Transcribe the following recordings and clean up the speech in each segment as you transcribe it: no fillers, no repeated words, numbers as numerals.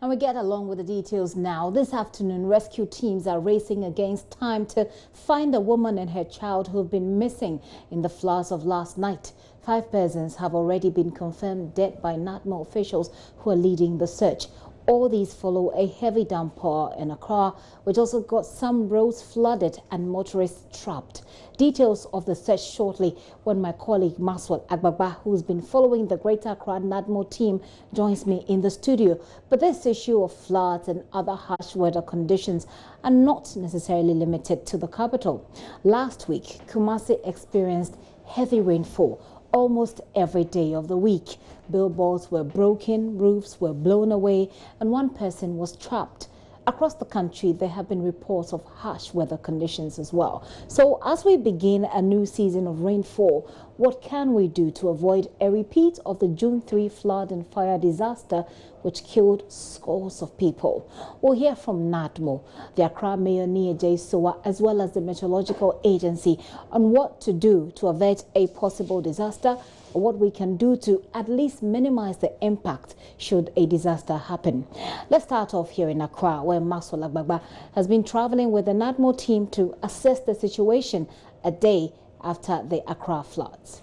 And we get along with the details now. This afternoon, rescue teams are racing against time to find a woman and her child who have been missing in the floods of last night. 5 persons have already been confirmed dead by NADMO officials who are leading the search. All these follow a heavy downpour in Accra, which also got some roads flooded and motorists trapped. Details of the search shortly when my colleague Maswal Agbagba, who's been following the Greater Accra NADMO team, joins me in the studio. But this issue of floods and other harsh weather conditions are not necessarily limited to the capital. Last week, Kumasi experienced heavy rainfall almost every day of the week. Billboards were broken, roofs were blown away, and one person was trapped. Across the country, there have been reports of harsh weather conditions as well. So as we begin a new season of rainfall, what can we do to avoid a repeat of the June 3 flood and fire disaster which killed scores of people? We'll hear from NADMO, the Accra Mayor Nia J. Sowa, as well as the Meteorological Agency on what to do to avert a possible disaster, or what we can do to at least minimize the impact should a disaster happen. Let's start off here in Accra, where Maswal Agbagba has been traveling with the NADMO team to assess the situation a day after the Accra floods.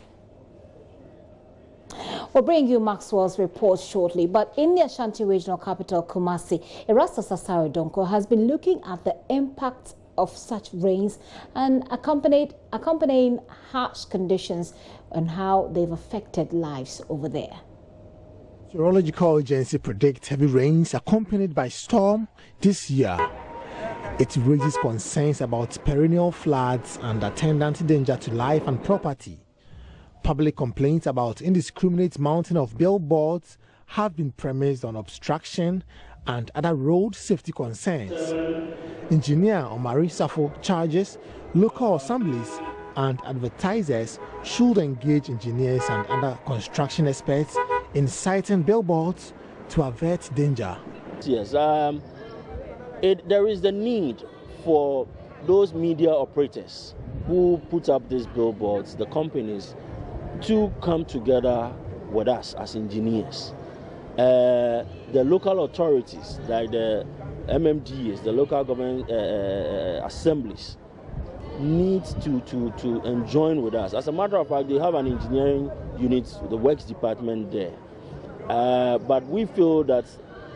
We'll bring you Maxwell's report shortly, but in the Ashanti regional capital, Kumasi, Erastus Asare Donko has been looking at the impact of such rains and accompanying harsh conditions and how they've affected lives over there. Meteorological Agency predicts heavy rains accompanied by storm this year. It raises concerns about perennial floods and attendant danger to life and property. Public complaints about indiscriminate mounting of billboards have been premised on obstruction and other road safety concerns. Engineer Omari Safo charges local assemblies and advertisers should engage engineers and other construction experts in siting billboards to avert danger. Yes, there is the need for those media operators who put up these billboards, the companies, to come together with us as engineers. The local authorities, like the MMDs, the local government assemblies, need to join with us. As a matter of fact, they have an engineering unit, the works department there. But we feel that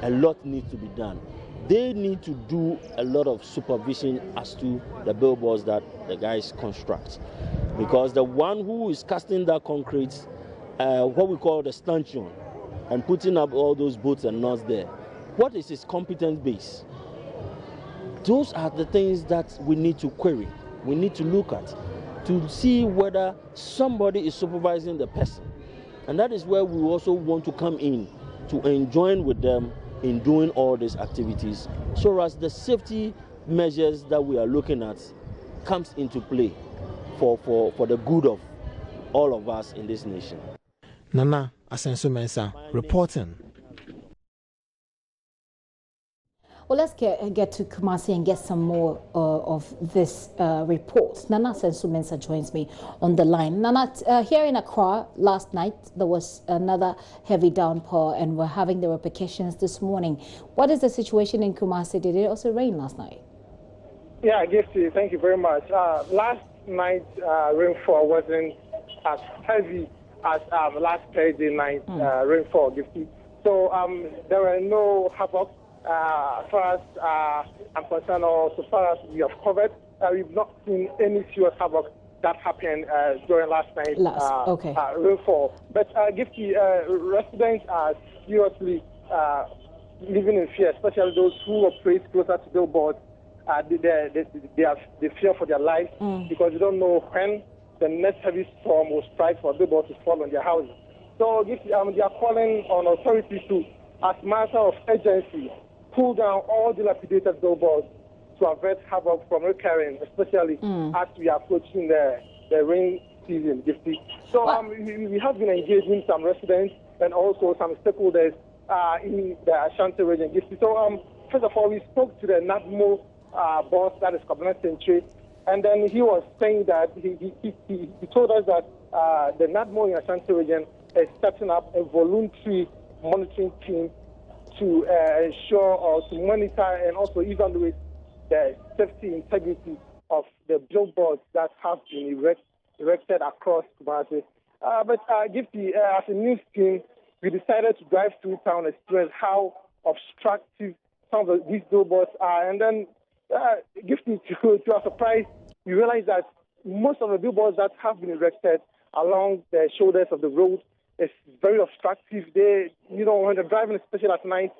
a lot needs to be done. They need to do a lot of supervision as to the billboards that the guys construct. Because the one who is casting that concrete, what we call the stanchion, and putting up all those bolts and nuts there, what is his competence base? Those are the things that we need to query. We need to look at to see whether somebody is supervising the person. And that is where we also want to come in to join with them in doing all these activities, so as the safety measures that we are looking at comes into play for the good of all of us in this nation. Nana Asenso Mensah reporting. Well, let's get to Kumasi and get some more of this report. Nana Asenso Mensah joins me on the line. Nana, here in Accra last night, there was another heavy downpour and we're having the repercussions this morning. What is the situation in Kumasi? Did it also rain last night? Yeah, Gifty, thank you very much. Last night, rainfall wasn't as heavy as last Thursday night rainfall, Gifty. So there were no havoc. As far as I'm concerned, or so far as we have covered, we've not seen any serious havoc that happened during last night's rainfall. But Gifty, residents are seriously living in fear, especially those who operate closer to billboards. They fear for their lives because they don't know when the next heavy storm will strike for billboards to fall on their houses. So Gifty, they are calling on authorities to, as a matter of urgency, pull down all dilapidated billboards to avert havoc from recurring, especially as we are approaching the rain season. So we have been engaging some residents and also some stakeholders in the Ashanti region. So first of all, we spoke to the NADMO boss, that is Kabana Century, and then he was saying that he told us that the NADMO in Ashanti region is setting up a voluntary monitoring team to ensure or to monitor and also evaluate the safety integrity of the billboards that have been erected across Kumasi. But Gifty, as a news team, we decided to drive through town and experience how obstructive some of these billboards are. And then, Gifty, to our surprise, we realized that most of the billboards that have been erected along the shoulders of the road is very obstructive. They, when they're driving, especially at night,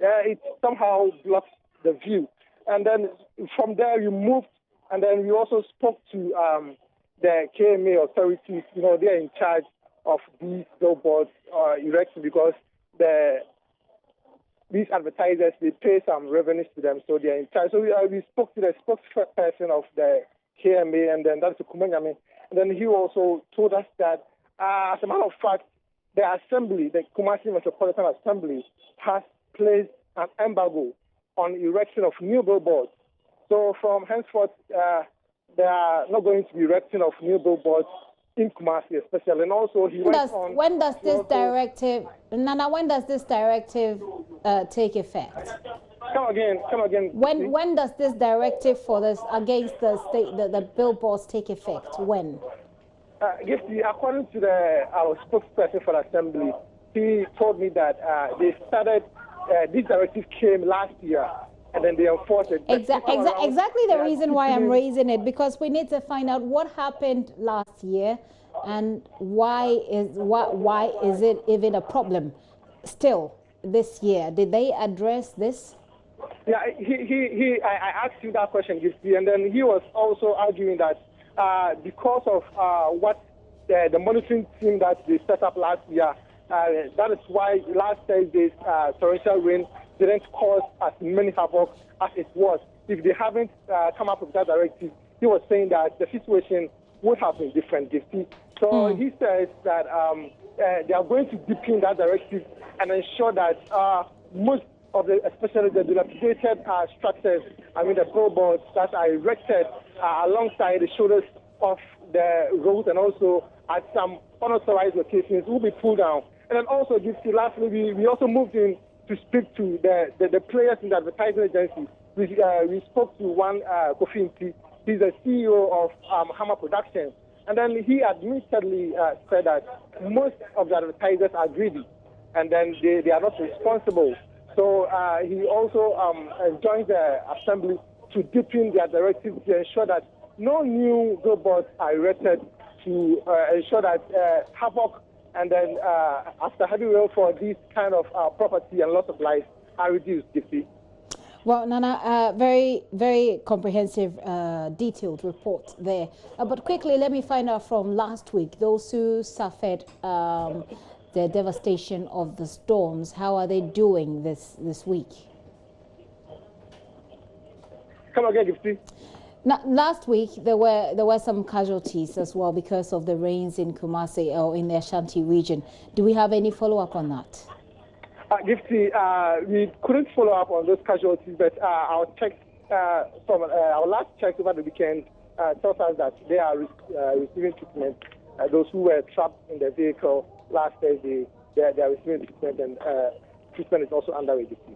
it somehow blocks the view. And then from there, we moved, and then we also spoke to the KMA authorities. They're in charge of these billboards erection because these advertisers, they pay some revenues to them, so they're in charge. So we spoke to the spokesperson of the KMA, and then that's Kumanyame. And then he also told us that, as a matter of fact, the Assembly, the Kumasi Metropolitan Assembly, has placed an embargo on erection of new billboards. So from henceforth, they are not going to be erecting of new billboards in Kumasi, especially. And also, when does this directive, Nana? When does this directive take effect? Come again. When does this directive for this against the billboards take effect? When? According to our spokesperson for the Assembly, he told me that they started. This directive came last year, and then they enforced it. Exactly the reason why I'm raising it, because we need to find out what happened last year and why is it even a problem still this year. Did they address this? Yeah, I asked him that question, Gifty, and then he was also arguing that because of what the monitoring team that they set up last year, that is why last Thursday's torrential rain didn't cause as many havoc as it was. If they haven't come up with that directive, he was saying that the situation would have been different, Gifty. So he says that they are going to deepen that directive and ensure that most of especially the dilapidated structures, the billboards that are erected alongside the shoulders of the road and also at some unauthorized locations will be pulled down. And then also, lastly, we also moved in to speak to the players in the advertising agency. We spoke to one Kofi Nti. He's the CEO of Hammer Productions. And then he admittedly said that most of the advertisers are greedy, and then they are not responsible. So he also joined the Assembly to deepen their directive to ensure that no new billboards are erected, to ensure that havoc and then after heavy rain for this kind of property and loss of life are reduced, Gifty. Well, Nana, very, very comprehensive, detailed report there. But quickly, let me find out from last week, those who suffered the devastation of the storms, how are they doing this week? Come again, Gifty. Now, last week there were some casualties as well because of the rains in Kumasi or in the Ashanti region. Do we have any follow-up on that? Gifty, we couldn't follow up on those casualties, but our checks from our last checks over the weekend tells us that they are receiving treatment. Those who were trapped in the vehicle last Thursday, they are receiving treatment, and treatment is also underway, Gifty.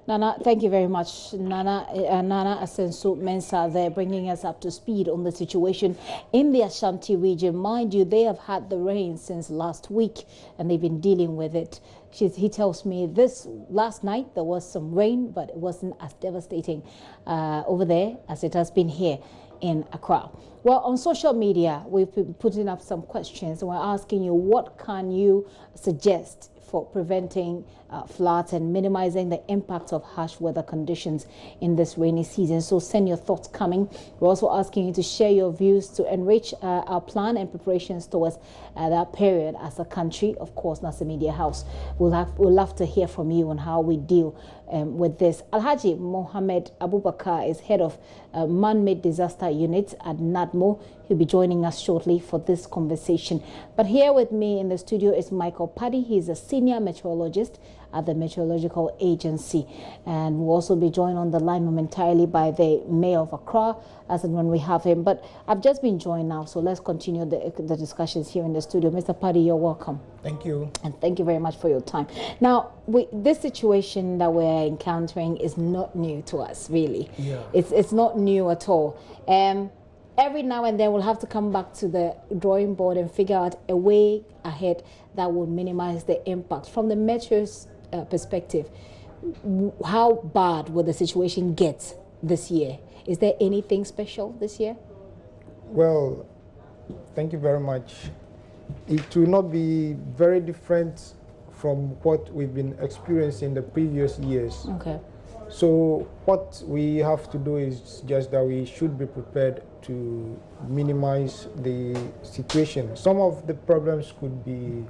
Nana, thank you very much. Nana Asensu Mensah there, bringing us up to speed on the situation in the Ashanti region. Mind you, they have had the rain since last week and they've been dealing with it. He tells me this last night there was some rain, but it wasn't as devastating over there as it has been here in Accra. Well, on social media, we've been putting up some questions and we're asking you, what can you suggest for preventing floods and minimizing the impact of harsh weather conditions in this rainy season? So send your thoughts coming. We're also asking you to share your views to enrich our plan and preparations towards that period as a country. Of course, Nasa Media House. We'll love to hear from you on how we deal with this. Alhaji Mohammed Abubakar is head of man-made disaster unit at NADMO. He'll be joining us shortly for this conversation. But here with me in the studio is Michael Paddy. He's a senior meteorologist at the Meteorological Agency, and we'll also be joined on the line momentarily by the Mayor of Accra as and when we have him. But I've just been joined now, so let's continue the discussions here in the studio. Mr. Paddy, you're welcome. Thank you. And thank you very much for your time. Now, this situation that we're encountering is not new to us, really. Yeah. It's not new at all. Every now and then we'll have to come back to the drawing board and figure out a way ahead that will minimize the impact. From the meteor's perspective, how bad will the situation get this year? Is there anything special this year? Well, thank you very much. It will not be very different from what we've been experiencing the previous years. Okay. So what we have to do is just that we should be prepared to minimize the situation. Some of the problems could be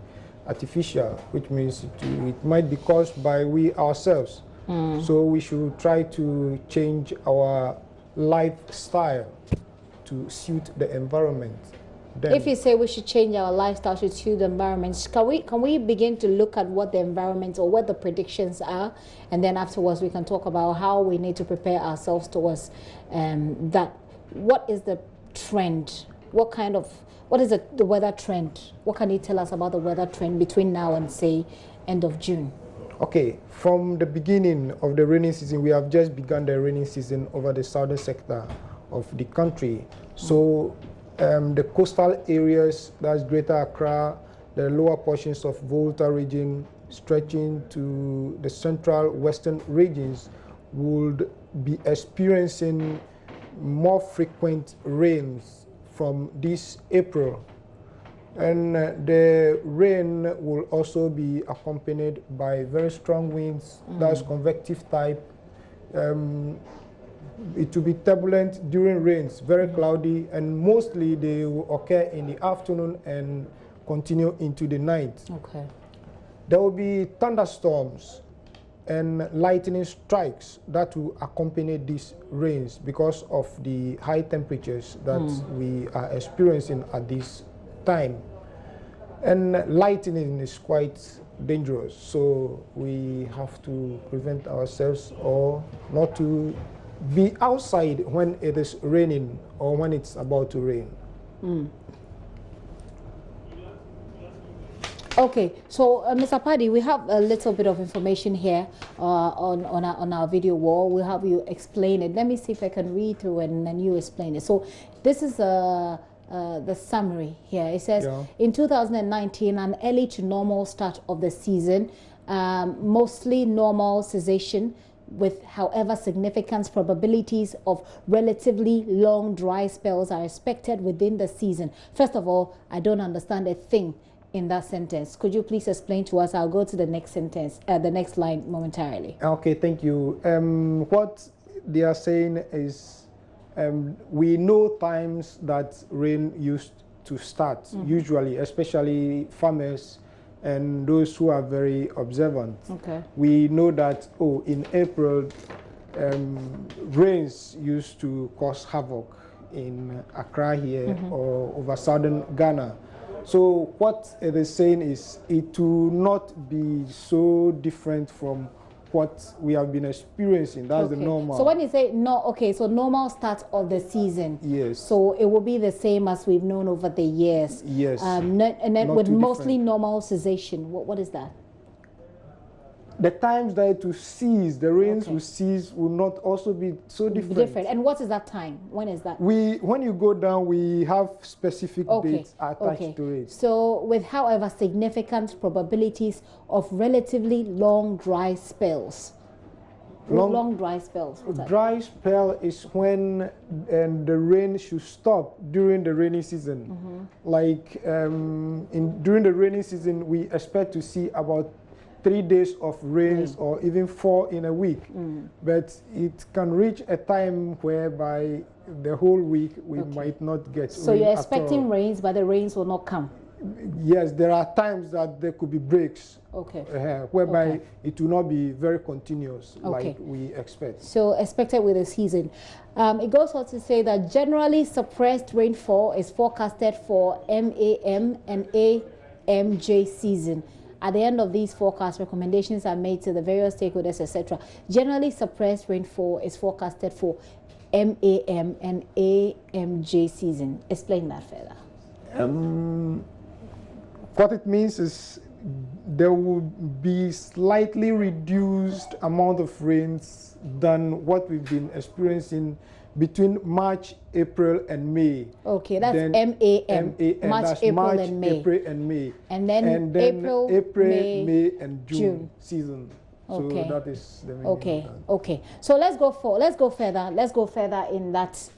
artificial, which means it might be caused by we ourselves. So we should try to change our lifestyle to suit the environment. Then, if you say we should change our lifestyle to suit the environment, can we begin to look at what the environment or what the predictions are, and then afterwards we can talk about how we need to prepare ourselves towards that. What is the trend? What is the weather trend? What can you tell us about the weather trend between now and, say, end of June? Okay, from the beginning of the rainy season, we have just begun the rainy season over the southern sector of the country. So the coastal areas, that's Greater Accra, the lower portions of Volta region, stretching to the central western regions, would be experiencing more frequent rains from this April. And the rain will also be accompanied by very strong winds, that's convective type. It will be turbulent during rains, very cloudy, and mostly they will occur in the afternoon and continue into the night. Okay. There will be thunderstorms and lightning strikes that will accompany these rains because of the high temperatures that we are experiencing at this time. And lightning is quite dangerous, so we have to prevent ourselves or not to be outside when it is raining or when it's about to rain. Okay, so Mr. Paddy, we have a little bit of information here on our video wall. We'll have you explain it. Let me see if I can read through and then you explain it. So this is the summary here. It says, in 2019, an early to normal start of the season, mostly normal cessation, with however significant probabilities of relatively long dry spells are expected within the season. First of all, I don't understand a thing in that sentence. Could you please explain to us? I'll go to the next sentence, the next line momentarily. Okay, thank you. What they are saying is we know times that rain used to start, usually, especially farmers and those who are very observant. Okay. We know that, in April, rains used to cause havoc in Accra here or over southern Ghana. So what it is saying is it will not be so different from what we have been experiencing. That's the normal. So when you say so normal start of the season. Yes. So it will be the same as we've known over the years. Yes. And then with mostly normal cessation. What is that? The times that it will cease, the rains will cease, will not also be so different. And what is that time? When is that? When you go down, we have specific dates attached to it. So with however significant probabilities of relatively long dry spells. Long dry spells. Dry spell is when the rain should stop during the rainy season. Like during the rainy season, we expect to see about 3 days of rains or even 4 in a week. But it can reach a time whereby the whole week we might not get so rain you're expecting at all. rains, but the rains will not come. Yes, there are times that there could be breaks. Okay. Whereby it will not be very continuous like we expect. So expected with the season. It goes on to say that generally suppressed rainfall is forecasted for MAM and AMJ season. At the end of these forecasts, recommendations are made to the various stakeholders, etc. Generally suppressed rainfall is forecasted for MAM and AMJ season. Explain that further. What it means is there will be slightly reduced amount of rains than what we've been experiencing between March, April, and May. Okay, that's MAM. March, April, and May. April, and May. And then April, May, and June season. Okay. So that is the main Okay. So let's go further. Let's go further in that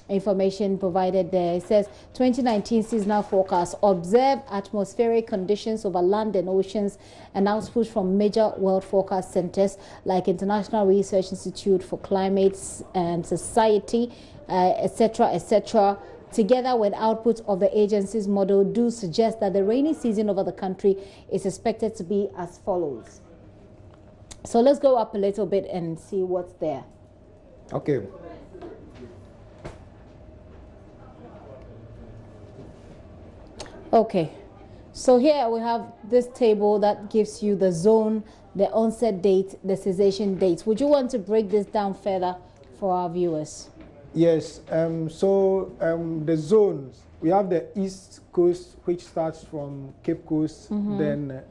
information provided there. It says 2019 seasonal forecast: observe atmospheric conditions over land and oceans, and output from major world forecast centers like International Research Institute for Climate and Society, etc. Together with output of the agency's model, do suggest that the rainy season over the country is expected to be as follows. So let's go up a little bit and see what's there. Okay. Okay, so here we have this table that gives you the zone, the onset date, the cessation date. Would you want to break this down further for our viewers? Yes, the zones, we have the East Coast, which starts from Cape Coast, then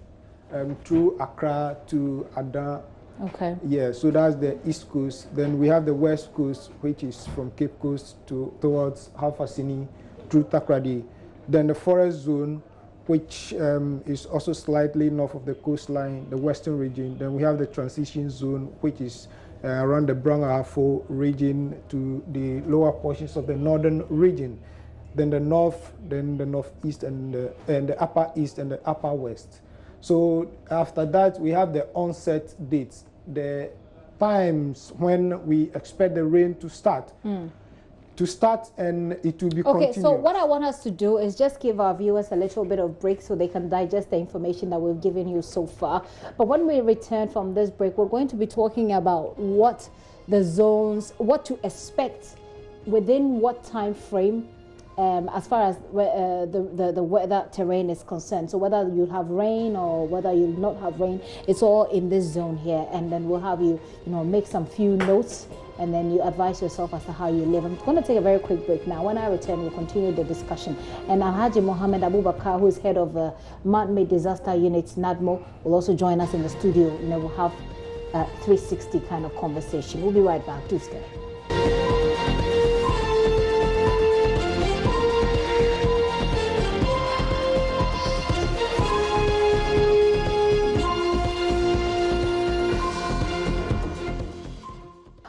through Accra to Ada. Okay. Yeah, so that's the East Coast. Then we have the West Coast, which is from Cape Coast towards Halfasini through Takrady. Then the forest zone, which is also slightly north of the coastline, the western region. Then we have the transition zone, which is around the Brangahafo region to the lower portions of the northern region. Then the north, then the northeast, and the upper east and the upper west. So after that, we have the onset dates, the times when we expect the rain to start. And it will be continuous. Okay, so what I want us to do is just give our viewers a little bit of break so they can digest the information that we've given you so far. But when we return from this break, we're going to be talking about what the zones, what to expect within what time frame, as far as the weather terrain is concerned. So whether you'll have rain or whether you'll not have rain, it's all in this zone here. And then we'll have you make some few notes, and then you advise yourself as to how you live. I'm going to take a very quick break now. When I return, we'll continue the discussion. And Alhaji Mohammed Abubakar, who is head of Man-Made Disaster Unit, NADMO, will also join us in the studio. And then we'll have a 360 kind of conversation. We'll be right back. Do stay.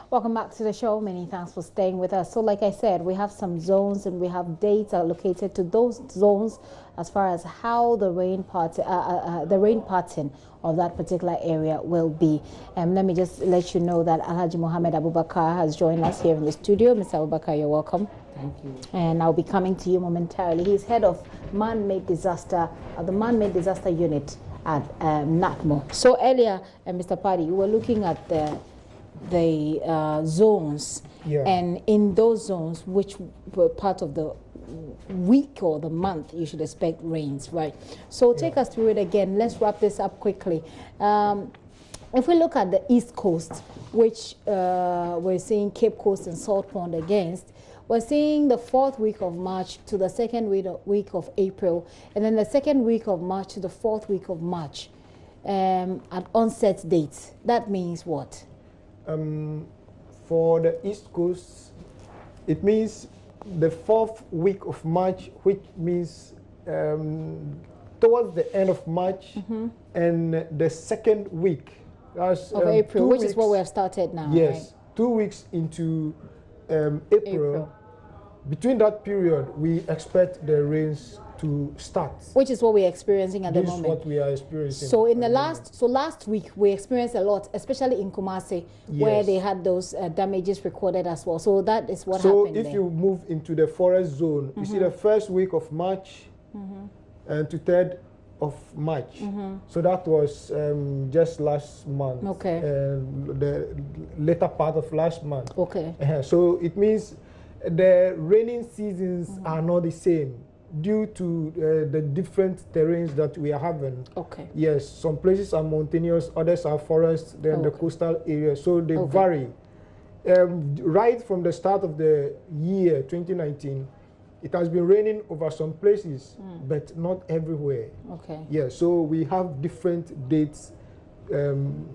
Welcome back to the show. Many thanks for staying with us. So like I said, we have some zones and we have dates allocated to those zones as far as how the rain pattern of that particular area will be. Let me just let you know that Alhaji Mohammed Abubakar has joined us here in the studio. Mr. Abubakar, you're welcome. Thank you. And I'll be coming to you momentarily. He's head of Man-Made Disaster, the Man-Made Disaster Unit at NADMO. So earlier, Mr. Paddy, you were looking at the zones, and in those zones, which were part of the week or the month you should expect rains, right? So take us through it again. Let's wrap this up quickly. If we look at the East Coast, which we're seeing Cape Coast and Salt Pond against, we're seeing the 4th week of March to the 2nd week of April, and then the 2nd week of March to the 4th week of March at onset dates. That means what? For the East Coast, it means the 4th week of March, which means towards the end of March, and the 2nd week of April, which is what we have started now. Yes, right? 2 weeks into April. Between that period, we expect the rains to start. Which is what we're experiencing at the moment. This is what we are experiencing. So in the last week, we experienced a lot, especially in Kumasi, where they had those damages recorded as well. So that is what happened. So if you move into the forest zone, you see the 1st week of March, to 3rd of March. So that was just last month. Okay. The later part of last month. Okay. So it means the raining seasons are not the same due to the different terrains that we are having. Okay. Yes, some places are mountainous, others are forests, then the coastal areas. So they vary. Right from the start of the year 2019, it has been raining over some places, but not everywhere. Okay. Yeah, so we have different dates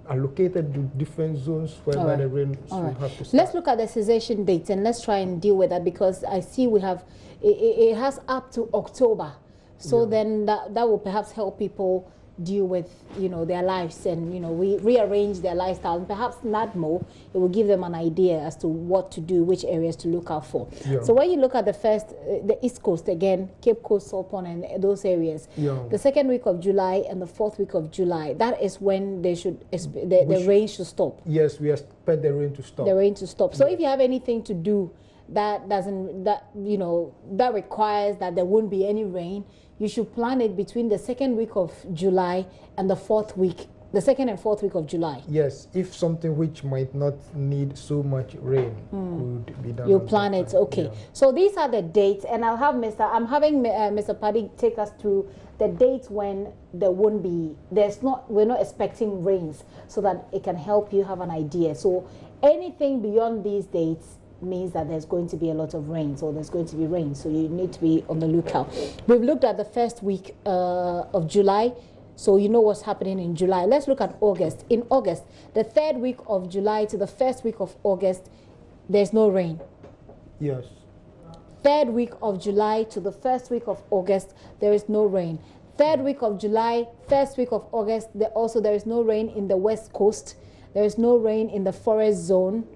allocated to different zones where the rain should have to start. Let's look at the cessation dates and let's try and deal with that, because I see we have, it has up to October. So then that will perhaps help people deal with, you know, their lives and, you know, rearrange their lifestyle, and perhaps not more. It will give them an idea as to what to do, which areas to look out for. So when you look at the first, the East Coast again, Cape Coast, Solpon, and those areas, the 2nd week of July and the 4th week of July, that is when they should, the rain should stop. Yes, we expect the rain to stop. The rain to stop. So if you have anything to do that doesn't, you know, that requires that there won't be any rain, you should plan it between the 2nd week of July and the 4th week, the 2nd and 4th week of July. Yes, if something which might not need so much rain could be done. You plan it, okay. So these are the dates, and I'm having Mr. Paddy take us through the dates when there won't be, we're not expecting rains, so that it can help you have an idea. So anything beyond these dates means that there's going to be a lot of rain, so there's going to be rain, so you need to be on the lookout. We've looked at the 1st week of July, so you know what's happening in July. Let's look at August. In August, the 3rd week of July to the 1st week of August, there's no rain. Yes. 3rd week of July to the 1st week of August, there is no rain. 3rd week of July, 1st week of August, there is no rain in the West Coast. There is no rain in the forest zone.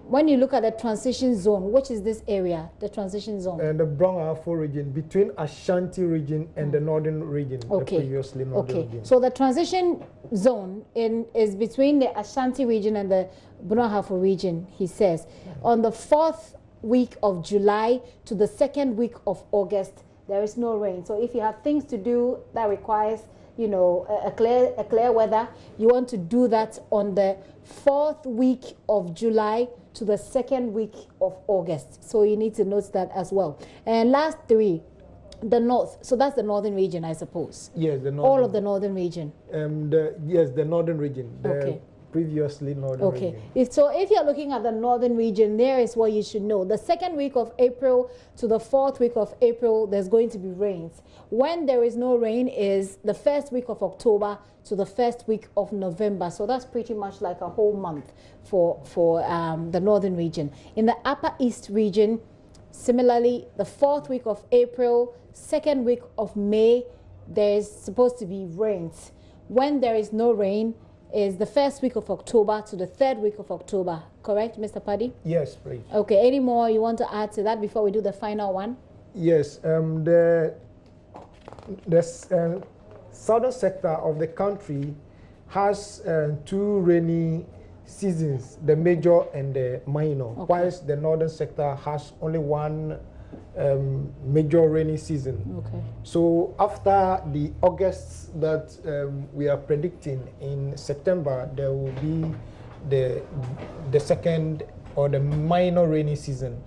When you look at the transition zone, which is this area, the transition zone? And the Brown-Ahafo region, between Ashanti region and the northern region, the previously northern region. So the transition zone is between the Ashanti region and the Brown-Ahafo region, he says. On the 4th week of July to the 2nd week of August, there is no rain. So if you have things to do that requires, you know, a clear weather, you want to do that on the 4th week of July to the 2nd week of August. So you need to note that as well. And last 3, the north. So that's the northern region, I suppose. Yes, the northern. All of the northern region. Yes, the northern region. The previously northern region. So if you're looking at the northern region, there is what you should know. The 2nd week of April to the 4th week of April, there's going to be rains. When there is no rain is the 1st week of October to the 1st week of November. So that's pretty much like a whole month for the northern region. In the upper east region, similarly, the 4th week of April, 2nd week of May, there's supposed to be rains. When there is no rain is the 1st week of October to the 3rd week of October. Correct, Mr. Paddy? Yes, please. Okay, any more you want to add to that before we do the final one? Yes, the southern sector of the country has 2 rainy seasons, the major and the minor, whilst the northern sector has only 1 major rainy season. So after the August that we are predicting in September, there will be the 2nd or the minor rainy season.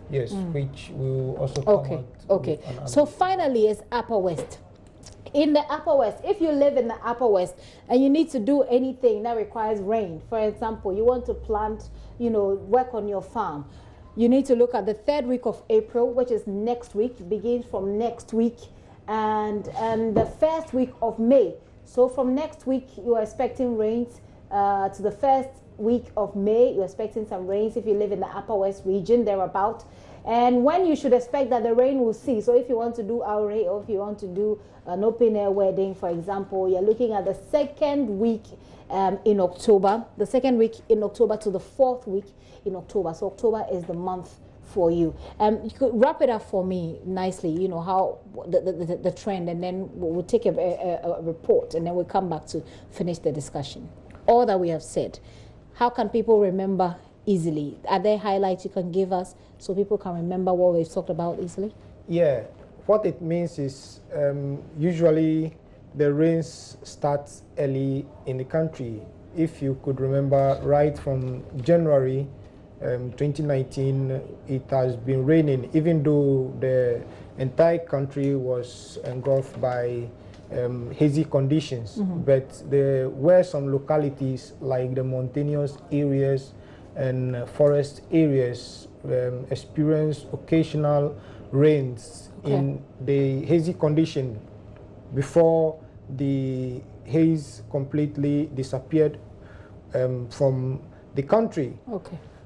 Yes, which will also come out. So finally is Upper West. In the Upper West, if you live in the Upper West and you need to do anything that requires rain, for example, you want to plant, you know, work on your farm, you need to look at the 3rd week of April, which is next week, begins from next week, and the 1st week of May. So from next week, you are expecting rains to the 1st week of May. You're expecting some rains if you live in the Upper West region, thereabout. And when you should expect that the rain will cease. So if you want to do aure, or if you want to do an open air wedding, for example, you're looking at the 2nd week in October, the 2nd week in October to the 4th week in October. So October is the month for you. You could wrap it up for me nicely, you know, how the trend, and then we'll take a report, and then we'll come back to finish the discussion. All that we have said, how can people remember easily? Are there highlights you can give us so people can remember what we've talked about easily? Yeah, what it means is usually the rains start early in the country. If you could remember, right from January 2019, it has been raining, even though the entire country was engulfed by hazy conditions. But there were some localities like the mountainous areas and forest areas experienced occasional rains in the hazy condition before the haze completely disappeared from the country.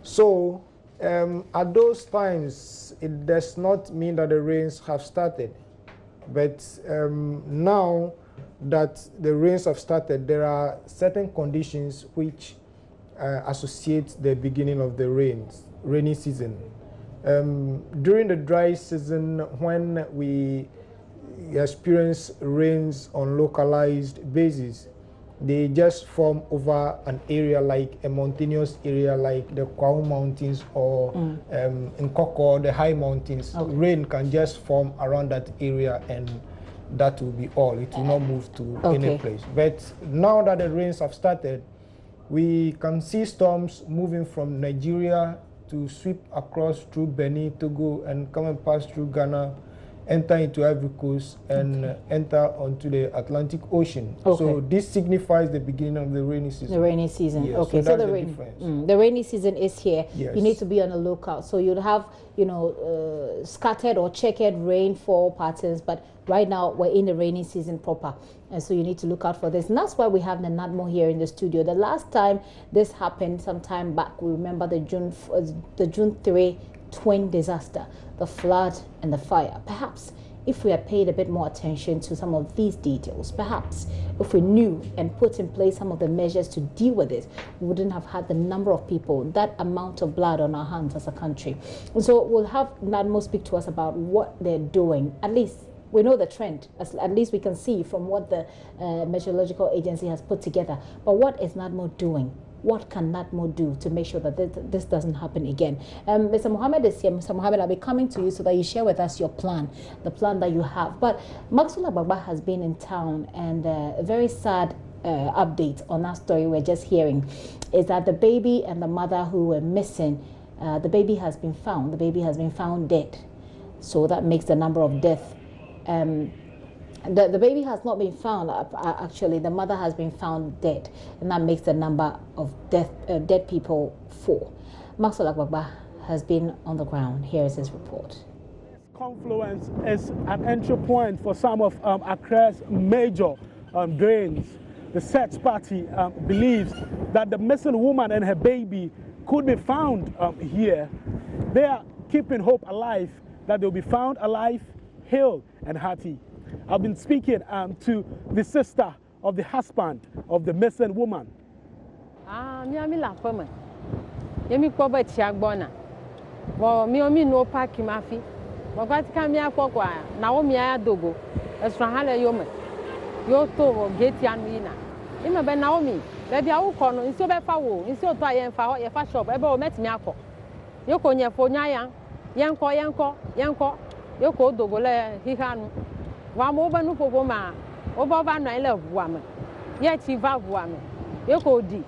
So at those times, it does not mean that the rains have started. But now that the rains have started, there are certain conditions which associate the beginning of the rainy season. During the dry season, when we experience rains on localized basis, they just form over an area like a mountainous area like the Kwao Mountains or in Koko, the high mountains. Rain can just form around that area and that will be all. It will not move to any place. But now that the rains have started, we can see storms moving from Nigeria to sweep across through Benin, Togo, and come and pass through Ghana, enter into Ivory Coast, and enter onto the Atlantic Ocean. So this signifies the beginning of the rainy season. The rainy season. Yes, Okay, so the rainy season is here. Yes. You need to be on the lookout. So you'll have, you know, scattered or checkered rainfall patterns, but right now we're in the rainy season proper, and so you need to look out for this. And that's why we have the NADMO here in the studio. The last time this happened, some time back, we remember the June 3 twin disaster, the flood and the fire. Perhaps if we had paid a bit more attention to some of these details, perhaps if we knew and put in place some of the measures to deal with it, we wouldn't have had the number of people, that amount of blood on our hands as a country. And so we'll have NADMO speak to us about what they're doing. At least we know the trend, at least we can see from what the Meteorological Agency has put together. But what is NADMO doing? What can NADMO do to make sure that this doesn't happen again? Mr. Mohammed is here. Mr. Mohammed, I'll be coming to you so that you share with us your plan, the plan that you have. But Maxwell Agbagba has been in town, and a very sad update on that story we're just hearing is that the baby and the mother who were missing, the baby has been found. The baby has been found dead. So that makes the number of deaths. The baby has not been found, actually. The mother has been found dead, and that makes the number of dead people 4. Maxwell Agbagba has been on the ground. Here is his report. Confluence is an entry point for some of Accra's major drains. The search party believes that the missing woman and her baby could be found here. They are keeping hope alive that they'll be found alive, healed, and hearty. I've been speaking to the sister of the husband of the missing woman. Mi la fama. Yemi ko ba ti agbona. Bo mi no park mafi. Bo kwati ka mi akokwa na wo mi adogo. Esra hala yo me. Yo to gate anu ina. Ima be na wo mi. Be bia wo ko no nsi be fa wo, nsi oto ayen fa ye fa shop. E be o met mi akọ. Yo ko nyefo nya yanko. Yo ko dogo le hihanu. Wa mo ba nu popo ma o ba ba na ile vuwa me ye ti va vuwa me ye ko di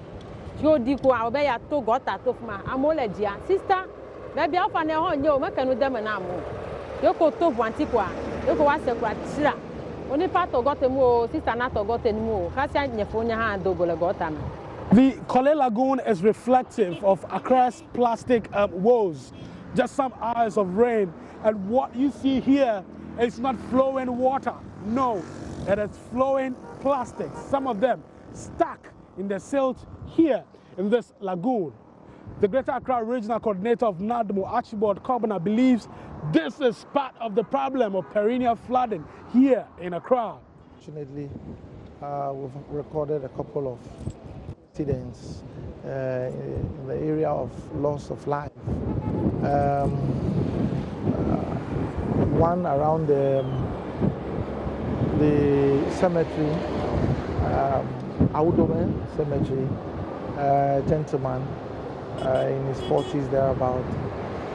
ti o di ko a o be ya to gota to fuma amole dia sister be bia fa na ho nye o meka nu dem na mo ye ko to vu anti ko a ye ko wa se kwa tira oni pa to gota mu o sister na to gota ni mu o ka sia nyefo nya ha dogo le gota me. The Kole Lagoon is reflective of Accra's plastic woes. Just some hours of rain, and what you see here is not flowing water. No, it is flowing plastic. Some of them stuck in the silt here in this lagoon. The Greater Accra Regional Coordinator of NADMO, Archibald Kobana, believes this is part of the problem of perennial flooding here in Accra. Fortunately, we've recorded a couple of incidents in the area of loss of life. One around the cemetery, Audome Cemetery, gentleman in his 40s thereabout,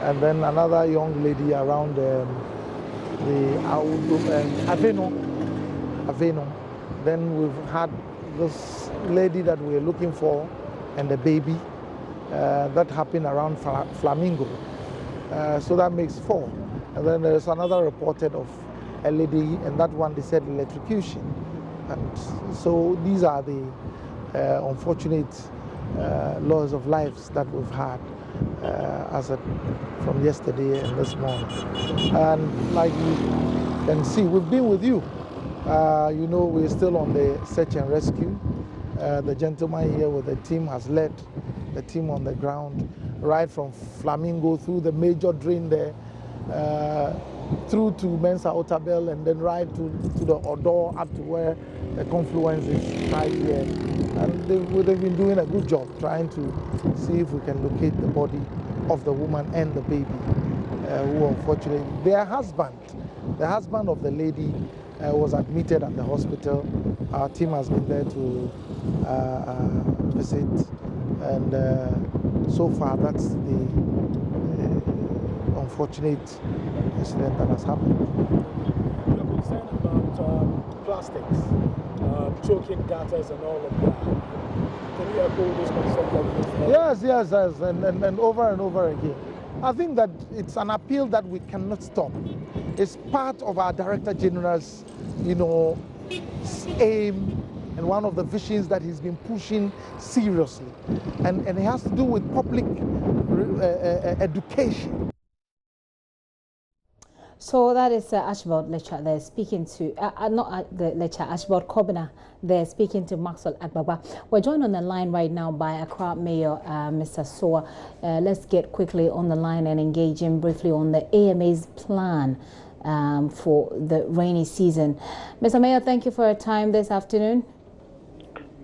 and then another young lady around Aveno. Then we've had this lady that we're looking for and the baby. That happened around Flamingo. So that makes 4. And then there's another reported of a lady, and that one they said electrocution. And so these are the unfortunate loss of lives that we've had from yesterday and this morning. And like you can see, we've been with you. You know, we're still on the search and rescue. The gentleman here with the team has led the team on the ground, right from Flamingo through the major drain there, through to Mensa Otabel, and then right to the Odor up to where the confluence is right here. And they've been doing a good job trying to see if we can locate the body of the woman and the baby, who unfortunately, the husband of the lady was admitted at the hospital. Our team has been there to visit, and so far that's the unfortunate incident that has happened. You're concerned about plastics, choking gutters and all of that. Can you echo this concern? Yes, and over again. I think that it's an appeal that we cannot stop. It's part of our Director General's, aim, and one of the visions that he's been pushing seriously. And it has to do with public education. So that is Archibald Lecture there speaking to, not the lecture, Archibald Kobina there speaking to Maxwell Agbagba. We're joined on the line right now by Accra Mayor Mr. Soa. Let's get quickly on the line and engage him briefly on the AMA's plan for the rainy season. Mr. Mayor, thank you for your time this afternoon.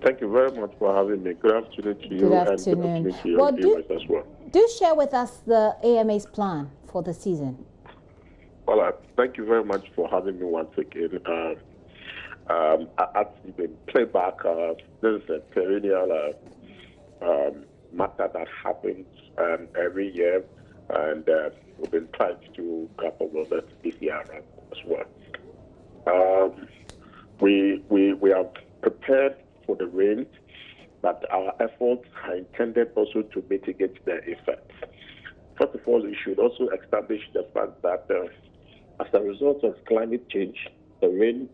Thank you very much for having me. Good afternoon to you. Good afternoon. And good afternoon to your viewers as well. Do share with us the AMA's plan for the season. Well, thank you very much for having me once again. As you can play back, this is a perennial matter that happens every year, and we've been trying to grapple with it this year as well. We are prepared for the rain, but our efforts are intended also to mitigate the effects. First of all, we should also establish the fact that as a result of climate change, the rain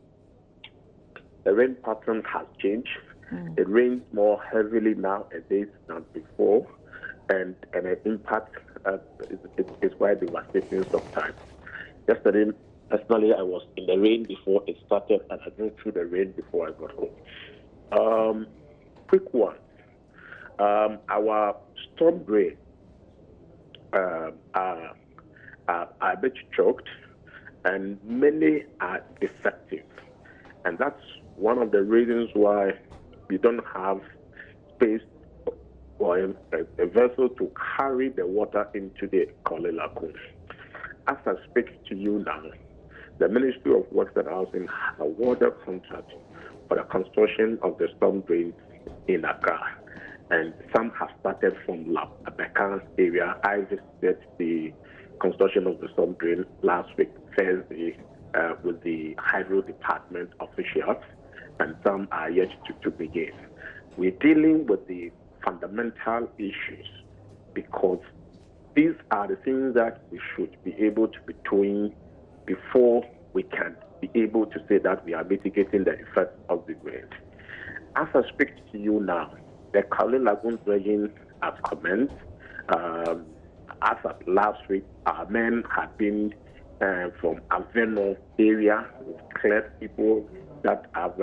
pattern has changed. It rains more heavily nowadays than before, and an impact is quite devastating sometimes. Yesterday, personally, I was in the rain before it started, and I went through the rain before I got home. Quick one. Our storm drain are a bit choked, and many are defective. And that's one of the reasons why we don't have space or a vessel to carry the water into the Korle Lagoon. As I speak to you now, the Ministry of Works and Housing has awarded contract for the construction of the storm drains in Accra. And some have started from Abekan area. I visited the construction of the storm drain last week, Thursday, with the Hydro Department officials, and some are yet to begin. We're dealing with the fundamental issues because these are the things that we should be able to be doing before we can be able to say that we are mitigating the effects of the rain. As I speak to you now, the Korle Lagoon dredging has commenced. As of last week, our men had been from Aveno area, with cleared people that have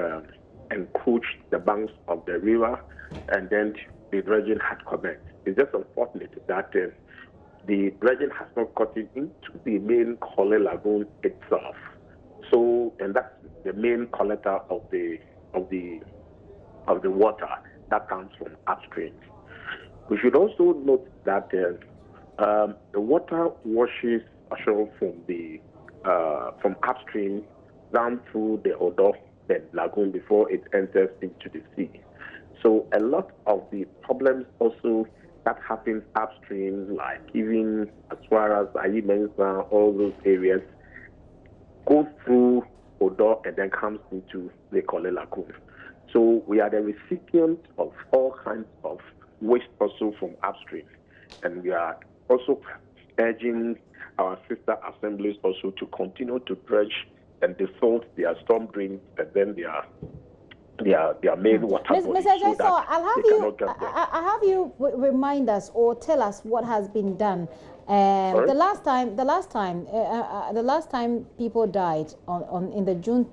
encroached the banks of the river, and then the dredging had commenced. It's just unfortunate that the dredging has not gotten into the main Korle Lagoon itself. So, and that's the main collector of the water that comes from upstream. We should also note that the water washes ashore from upstream down through the Odor, the lagoon, before it enters into the sea. So a lot of the problems also that happens upstream, like even as far as Ayi Mensa, all those areas, goes through Odo and then comes into the Korle Lagoon. So we are the recipient of all kinds of waste also from upstream. And we are also urging our sister assemblies also to continue to dredge and default their storm drains and then their main water bodies. Mr. J, I'll have you remind us or tell us what has been done. The last time people died in the June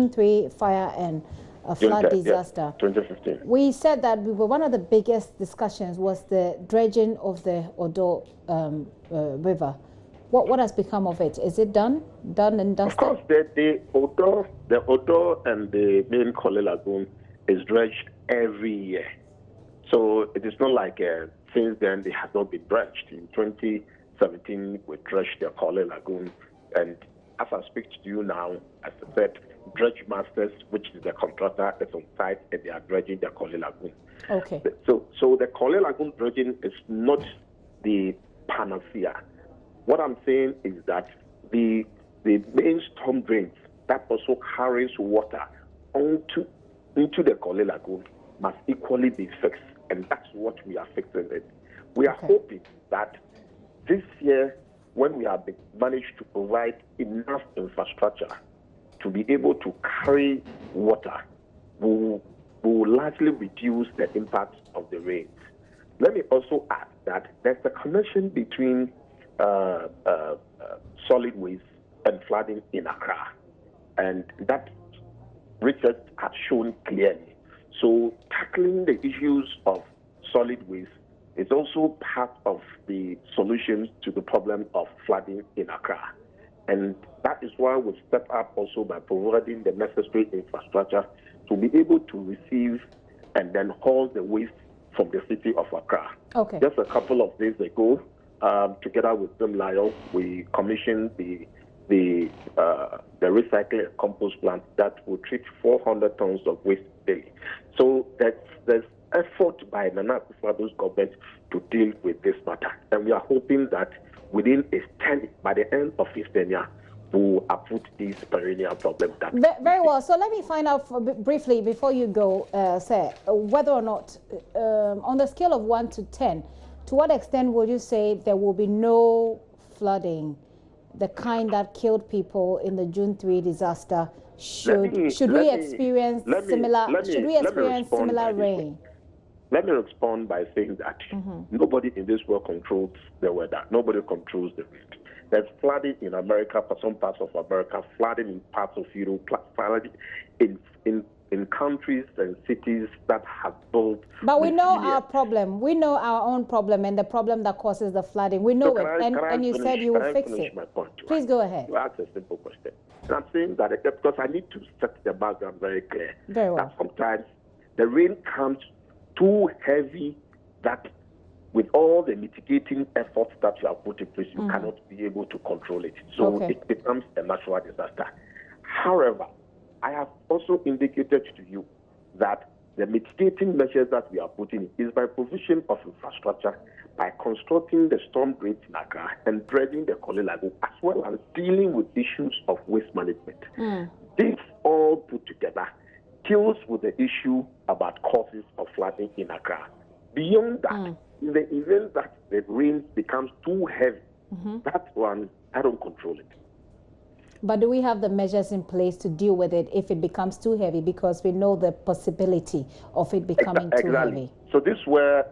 3 fire and flood disaster. 2015. We said that one of the biggest discussions was the dredging of the Odo River. What has become of it? Is it done and dusted? Of course, the Odo and the main Korle Lagoon is dredged every year. So it is not like since then they have not been dredged. In 2017, we dredged the Korle Lagoon, and as I speak to you now, as I said, Dredge Masters, which is the contractor, is on site and they are dredging the Korle Lagoon. Okay. So the Korle Lagoon dredging is not the panacea. What I'm saying is that the main storm drains that also carries water into the Korle Lagoon must equally be fixed, and that's what we are fixing it. We are hoping that this year, when we have managed to provide enough infrastructure to be able to carry water, we will largely reduce the impact of the rains. Let me also add that there's a connection between solid waste and flooding in Accra, and that research has shown clearly. So tackling the issues of solid waste is also part of the solution to the problem of flooding in Accra. And that is why we step up also by providing the necessary infrastructure to be able to receive and then haul the waste from the city of Accra. Okay. Just a couple of days ago, together with Zimlayo, we commissioned the recycling and compost plant that will treat 400 tons of waste daily. So there's effort by Nana Akufo-Addo's government to deal with this matter, and we are hoping that by the end of his tenure, we will uproot this perennial problem. Very well. So let me find out briefly before you go, sir, whether or not, on the scale of 1 to 10, to what extent would you say there will be no flooding, the kind that killed people in the June 3 disaster? Should we experience similar rain? Let me respond by saying that nobody in this world controls the weather. Nobody controls the wind. There's flooding in America, for some parts of America, flooding in parts of Europe, flooding in countries and cities that have built. But we know our problem. We know our own problem and the problem that causes the flooding. We know and you said you will fix it. My point, Please go ahead. You asked a simple question. And I'm saying that because I need to set the background very clear. Very well. That sometimes the rain comes too heavy that with all the mitigating efforts that you have put in place, you cannot be able to control it. So it becomes a natural disaster. However, I have also indicated to you that the mitigating measures that we are putting in is by provision of infrastructure, by constructing the storm drains in Accra and dredging the Korle Lagoon, as well as dealing with issues of waste management. This all put together deals with the issue about causes of flooding in Accra. Beyond that, in the event that the rain becomes too heavy, that one, I don't control it. But do we have the measures in place to deal with it if it becomes too heavy? Because we know the possibility of it becoming too heavy. So this is where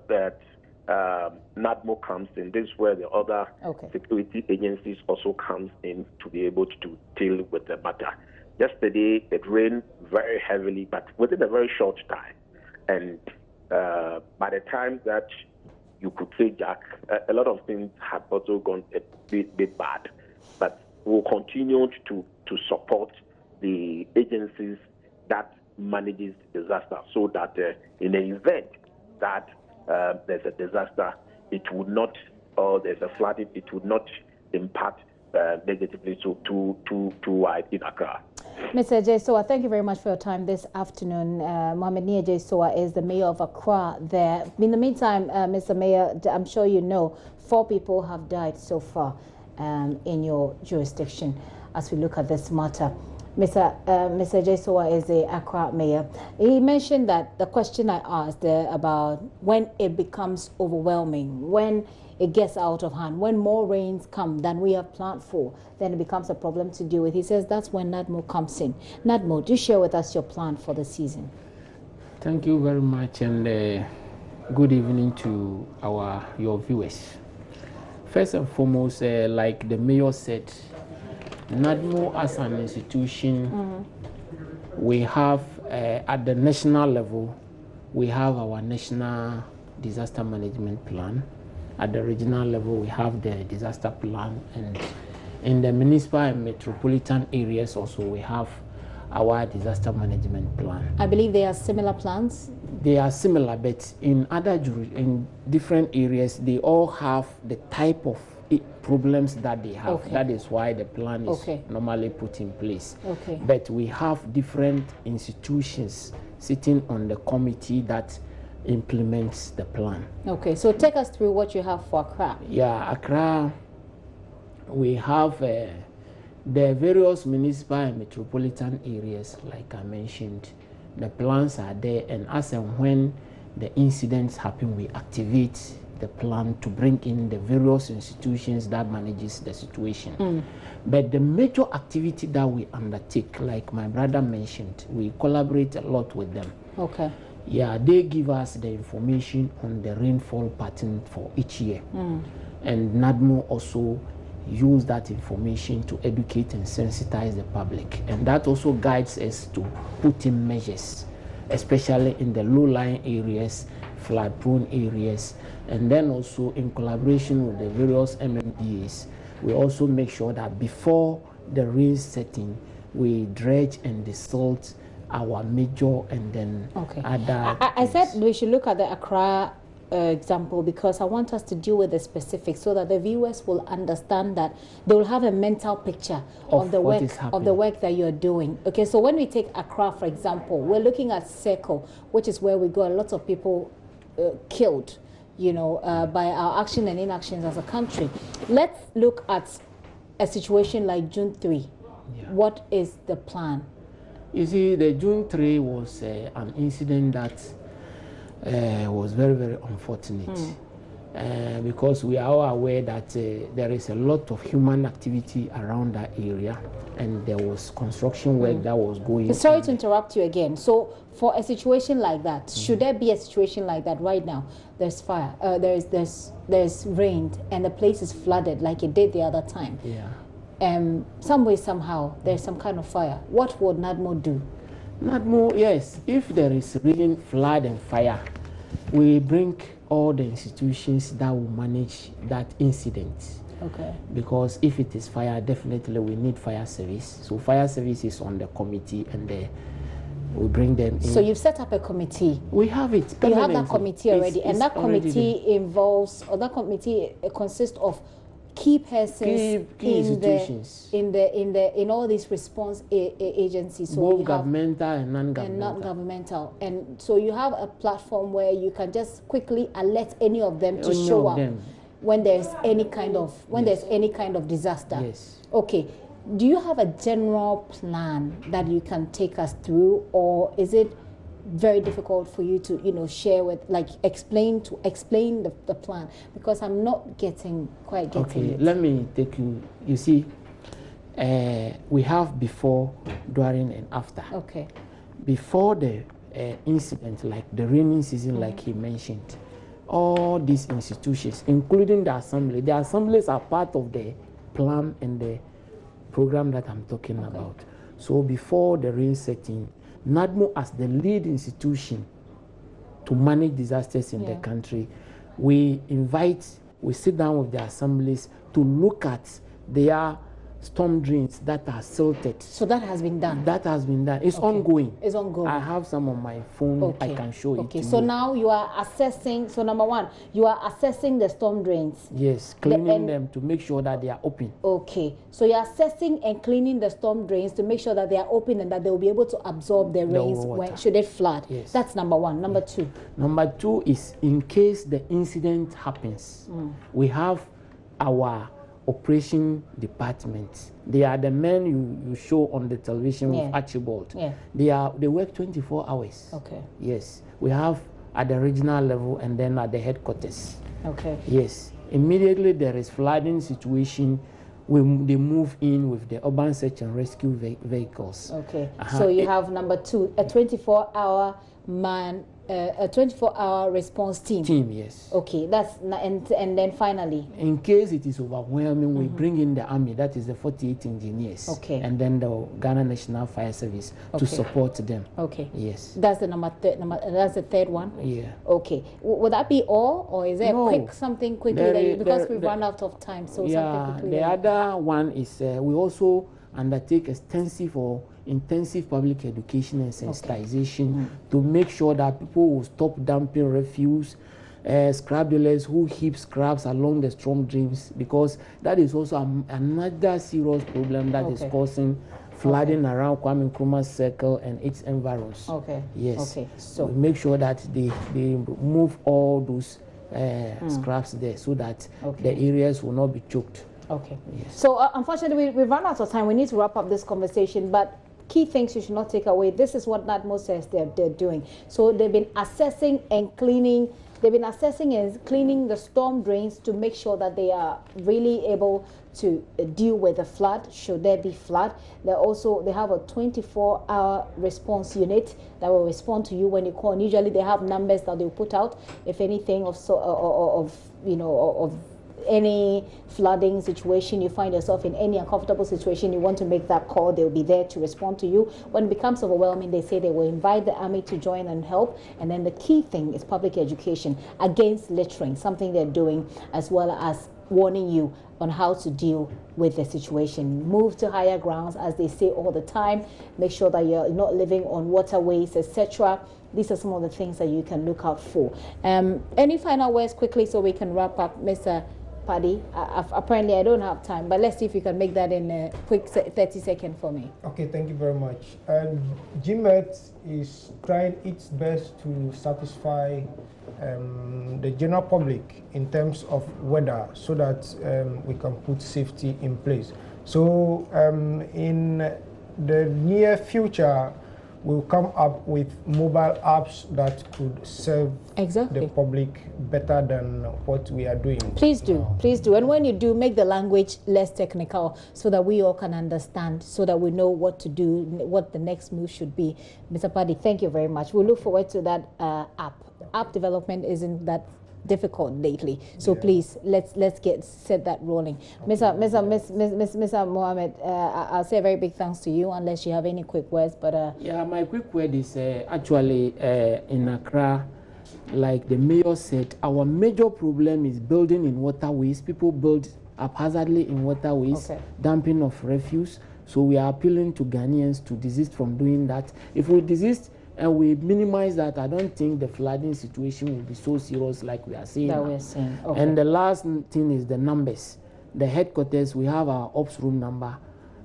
that NADMO comes in. This is where the other security agencies also comes in to be able to deal with the matter. Yesterday, it rained very heavily, but within a very short time. And by the time that you could say, Jack, a lot of things have also gone a bit bad. But we'll continue to support the agencies that manages disaster so that in the event that there's a disaster, it would not, or there's a flooding, it would not impact negatively too wide in Accra. Mr. J-Soa, thank you very much for your time this afternoon. Mohamed Nia J-Soa is the mayor of Accra there. In the meantime, Mr. Mayor, I'm sure you know, 4 people have died so far. in your jurisdiction as we look at this matter. Mr. Jesowa is the Accra mayor. He mentioned that the question I asked about when it becomes overwhelming, when it gets out of hand, when more rains come than we have planned for, then it becomes a problem to deal with. He says that's when NADMO comes in. NADMO, do share with us your plan for the season. Thank you very much, and good evening to your viewers. First and foremost, like the mayor said, NADMO as an institution, we have at the national level, we have our national disaster management plan. At the regional level, we have the disaster plan, and in the municipal and metropolitan areas also, we have our disaster management plan. I believe they are similar plans? They are similar, but in different areas, they all have the type of problems that they have. Okay. That is why the plan is normally put in place. Okay. But we have different institutions sitting on the committee that implements the plan. Okay, so take us through what you have for Accra. Yeah, Accra, we have the various municipal and metropolitan areas, like I mentioned. The plans are there, and as and when the incidents happen, we activate the plan to bring in the various institutions that manages the situation. But the major activity that we undertake, like my brother mentioned, we collaborate a lot with them. Okay. Yeah, they give us the information on the rainfall pattern for each year. And NADMO also use that information to educate and sensitize the public. And that also guides us to put in measures, especially in the low-lying areas, flood-prone areas, and then also in collaboration with the various MMDAs, we also make sure that before the rain setting, we dredge and desalt our major and then other. I said we should look at the Accra example because I want us to deal with the specifics so that the viewers will understand that they will have a mental picture of the work that you're doing. Okay, so when we take Accra, for example, we're looking at Circle, which is where we got a lot of people killed, you know, by our action and inactions as a country. Let's look at a situation like June 3. Yeah. What is the plan? You see, the June 3 was an incident that was very, very unfortunate because we are all aware that there is a lot of human activity around that area, and there was construction work that was going on. Sorry to interrupt you again. So for a situation like that, should there be a situation like that right now? There's fire, there's rain, and the place is flooded like it did the other time. Yeah. Some way, somehow, there's some kind of fire. What would NADMO do? NADMO, yes, if there is rain, flood, and fire, we bring all the institutions that will manage that incident. Okay. Because if it is fire, definitely we need fire service. So fire service is on the committee, and we bring them in. So you've set up a committee. We have it. You have that committee already, and that committee involves, or that committee consists of key persons key institutions in all these response agencies. So both governmental and non-governmental. And so you have a platform where you can just quickly alert any of them to show up when there's any kind of disaster. Yes. Okay. Do you have a general plan that you can take us through, or is it very difficult for you to, you know, share with, like, explain the plan, because I'm not quite getting it. Let me take you. You see, we have before, during, and after. Okay. Before the incident, like the rainy season, like he mentioned, all these institutions, including the assemblies are part of the plan and the program that I'm talking about. So before the rain setting, NADMO as the lead institution to manage disasters in the country, we sit down with the assemblies to look at their storm drains that are silted. So that has been done? That has been done. It's ongoing. It's ongoing. I have some on my phone. I can show it to you. So now you are assessing, so number one, you are assessing the storm drains. Yes, cleaning them to make sure that they are open. Okay, so you're assessing and cleaning the storm drains to make sure that they are open and that they will be able to absorb the rains should it flood. Yes. That's number one. Number two? Number two is in case the incident happens, we have our operation department. They are the men you show on the television with Archibald. They work 24 hours. Okay. Yes. We have at the regional level and then at the headquarters. Okay. Yes. Immediately there is flooding situation, they move in with the urban search and rescue vehicles. Okay. So you have number 2, a 24-hour man, a 24-hour response team. Yes. Okay, that's and then finally, in case it is overwhelming, we bring in the army. That is the 48 engineers. Okay. And then the Ghana National Fire Service to support them. Okay. Yes. That's the that's the third one. Yeah. Okay. Would that be all, or is there something quickly because we've run out of time? So something quickly. The other one is we also undertake intensive public education and sensitization to make sure that people will stop dumping refuse, scrap dealers who heap scraps along the storm drains, because that is also another serious problem that is causing flooding around Kwame Nkrumah's circle and its environs. Okay. Yes. Okay. So we make sure that they move all those scraps there so that the areas will not be choked. Okay. Yes. So unfortunately, we've run out of time. We need to wrap up this conversation, but key things you should not take away. This is what NADMO says they're doing. So they've been assessing and cleaning. They've been assessing and cleaning the storm drains to make sure that they are really able to deal with the flood, should there be flood. They have a 24-hour response unit that will respond to you when you call. And usually they have numbers that they'll put out if anything of any flooding situation, you find yourself in any uncomfortable situation, you want to make that call, they'll be there to respond to you. When it becomes overwhelming, they say they will invite the army to join and help. And then the key thing is public education against littering, something they're doing, as well as warning you on how to deal with the situation. Move to higher grounds, as they say all the time. Make sure that you're not living on waterways, etc. These are some of the things that you can look out for. Any final words quickly so we can wrap up, Mr. Paddy? Apparently I don't have time, but let's see if you can make that in a quick 30 seconds for me. Okay, thank you very much. GMET is trying its best to satisfy the general public in terms of weather, so that we can put safety in place. So in the near future, we'll come up with mobile apps that could serve the public better than what we are doing. Please do, please do. And when you do, make the language less technical so that we all can understand, so that we know what to do, what the next move should be. Mr. Paddy, thank you very much. We look forward to that app. App development isn't that difficult lately, so please let's set that rolling. Mr. Mohammed, I'll say a very big thanks to you, unless you have any quick words. But yeah, my quick word is actually in Accra, like the mayor said, our major problem is building in waterways. People build haphazardly in waterways, dumping of refuse. So we are appealing to Ghanaians to desist from doing that. If we desist and we minimize that, I don't think the flooding situation will be so serious like we are saying. And the last thing is the numbers. The headquarters, we have our ops room number,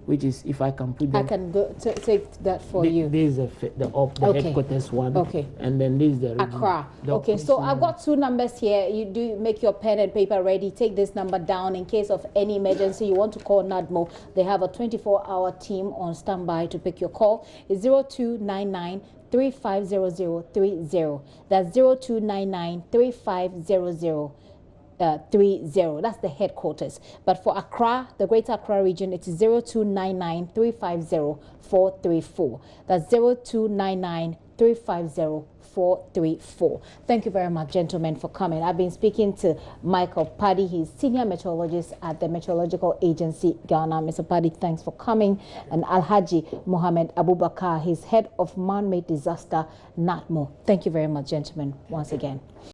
which is, if I can put them. I can go take that for you. This is the headquarters one. Okay. And then this is the Accra. Okay, so I've got 2 numbers here. You do make your pen and paper ready. Take this number down in case of any emergency. You want to call NADMO. They have a 24-hour team on standby to pick your call. It's 0299 350030. That's 0299 350030. That's the headquarters. But for Accra, the Greater Accra region, it's 0299 350 434. That's 0299 350 434. Thank you very much, gentlemen, for coming. I've been speaking to Michael Paddy. He's senior meteorologist at the Meteorological Agency, Ghana. Mr. Paddy, thanks for coming. And Alhaji Mohammed Abubakar, he's head of man-made disaster, NADMO. Thank you very much, gentlemen, once again.